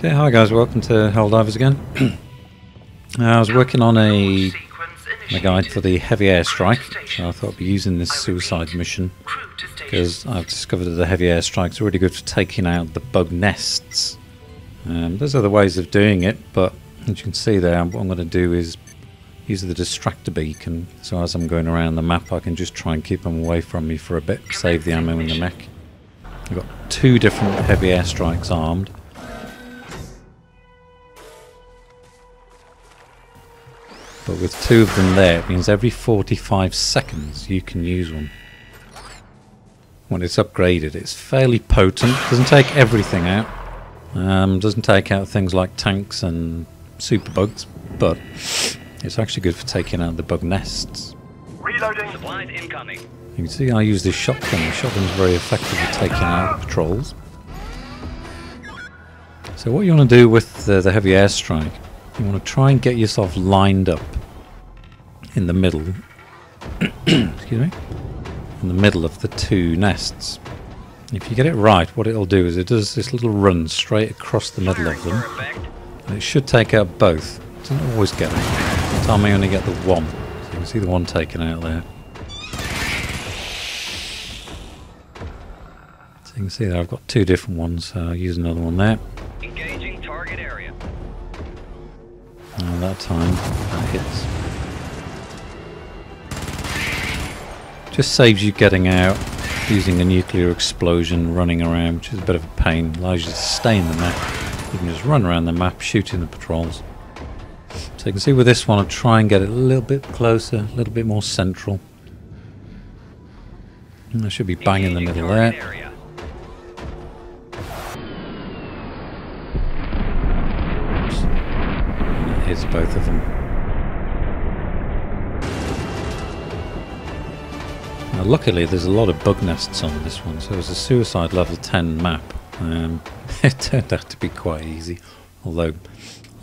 Okay, hi guys, welcome to Helldivers again. I was working on a guide for the Heavy Airstrike, so I thought I'd be using this suicide mission because I've discovered that the Heavy Airstrike's really good for taking out the bug nests. There's other ways of doing it, but as you can see there, what I'm going to do is use the distractor beacon, so as I'm going around the map I can just try and keep them away from me for a bit, save the ammo in the mech. I've got two different Heavy Airstrikes armed. But with two of them there, it means every 45 seconds you can use one. When it's upgraded, it's fairly potent, doesn't take everything out. Doesn't take out things like tanks and superbugs, but it's actually good for taking out the bug nests. Reloading. Supplies incoming. You can see I use this shotgun. The shotgun's very effective at taking out patrols. So what you want to do with the Heavy Airstrike, you want to try and get yourself lined up in the middle excuse me, in the middle of the two nests. If you get it right, what it'll do is it does this little run straight across the middle of them, and it should take out both. It doesn't always get them. Sometimes I only get the one. So you can see the one taken out there. So you can see there I've got two different ones, so I'll use another one there. Engaging target area. And that time that hits. Just saves you getting out, using a nuclear explosion, running around, which is a bit of a pain. Allows you to stay in the map. You can just run around the map, shooting the patrols. So you can see with this one, I'll try and get it a little bit closer, a little bit more central. And I should be bang in the middle there. And it hits both of them. Now, luckily, there's a lot of bug nests on this one, so it's a suicide level 10 map. It turned out to be quite easy, although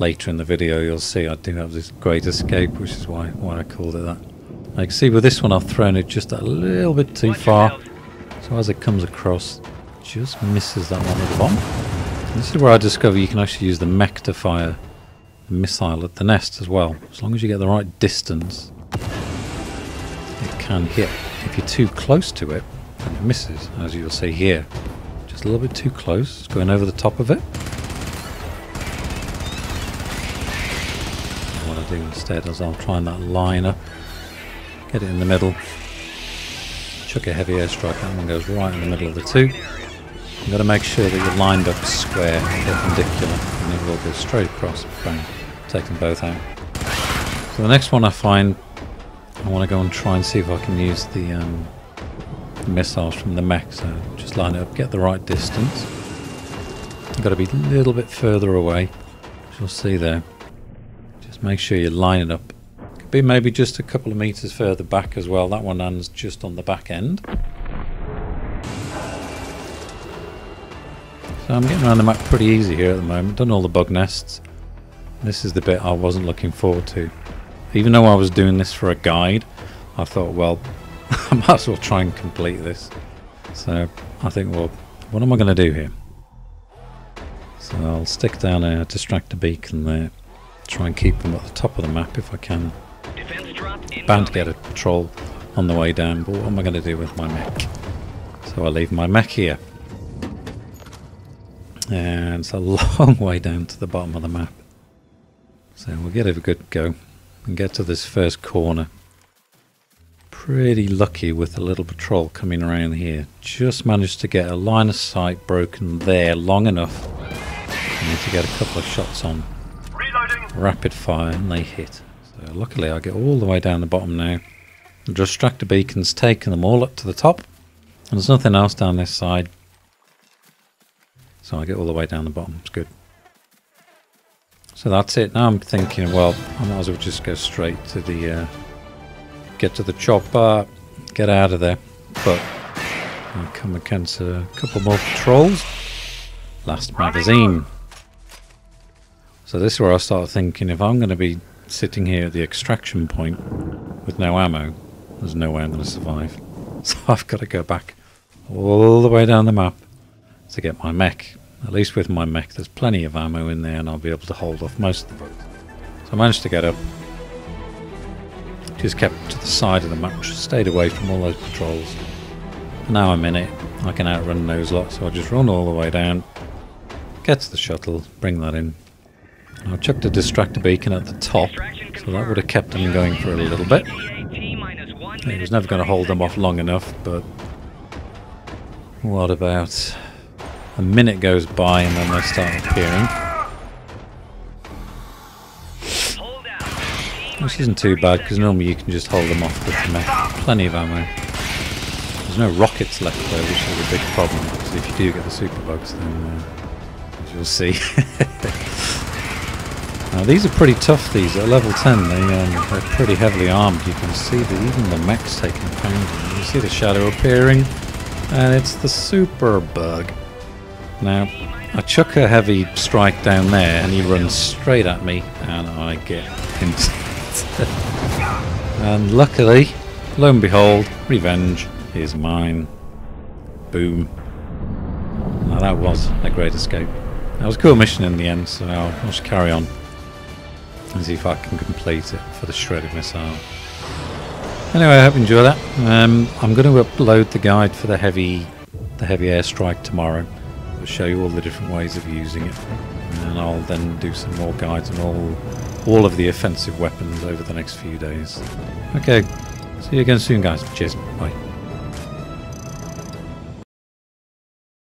later in the video you'll see I do have this great escape, which is why I called it that. Now you can see with this one I've thrown it just a little bit too far, so as it comes across, it just misses that one at the bottom. And this is where I discover you can actually use the mech to fire a missile at the nest as well. As long as you get the right distance, it can hit. If you're too close to it, then it misses, as you'll see here. Just a little bit too close, it's going over the top of it. And what I do instead is I'll try and that line up, get it in the middle, chuck a Heavy Airstrike, that one goes right in the middle of the two. You've got to make sure that you're lined up square, perpendicular, and it will go straight across, bang, take them both out. So the next one I find, I want to go and try and see if I can use the missiles from the mech, so just line it up, get the right distance. You've got to be a little bit further away, as you'll see there. Just make sure you line it up. Could be maybe just a couple of meters further back as well. That one lands just on the back end. So I'm getting around the map pretty easy here at the moment. Done all the bug nests. This is the bit I wasn't looking forward to. Even though I was doing this for a guide, I thought, well, I might as well try and complete this. So I think, well, what am I going to do here? So I'll stick down a distractor beacon there, try and keep them at the top of the map if I can. Bound to get a patrol on the way down, but what am I going to do with my mech? So I'll leave my mech here. And it's a long way down to the bottom of the map. So we'll give it a good go and get to this first corner. Pretty lucky with a little patrol coming around here. Just managed to get a line of sight broken there long enough. I need to get a couple of shots on. Reloading. Rapid fire, and they hit. So luckily I get all the way down the bottom now. The distractor beacon's taken them all up to the top. And there's nothing else down this side. So I get all the way down the bottom. It's good. So that's it. Now I'm thinking, well, I might as well just go straight to the, get to the chopper, get out of there. But I'll come against a couple more patrols. Last magazine. So this is where I start thinking, if I'm going to be sitting here at the extraction point with no ammo, there's no way I'm going to survive. So I've got to go back all the way down the map to get my mech. At least with my mech, there's plenty of ammo in there, and I'll be able to hold off most of the bugs. So I managed to get up. Just kept to the side of the map, stayed away from all those patrols. And now I'm in it. I can outrun those lots, so I just run all the way down, get to the shuttle, bring that in. I chucked a distractor beacon at the top, so that would have kept them going for a little bit. It was never going to hold them off long enough, but what about a minute goes by and then they start appearing. Which isn't too bad, because normally you can just hold them off with the mech. Plenty of ammo. There's no rockets left though, which is a big problem, because if you do get the superbugs, then as you'll see. Now these are pretty tough, these at level 10, they're pretty heavily armed. You can see that even the mech's taking a pounding. You see the shadow appearing, and it's the super bug. Now, I chuck a heavy strike down there and he runs straight at me and I get him. And luckily, lo and behold, revenge is mine. Boom. Now that was a great escape. That was a cool mission in the end, so I'll just carry on and see if I can complete it for the shredded missile. Anyway, I hope you enjoy that. I'm going to upload the guide for the heavy airstrike tomorrow. I'll show you all the different ways of using it, and I'll then do some more guides on all of the offensive weapons over the next few days. Okay, see you again soon guys. Cheers, bye.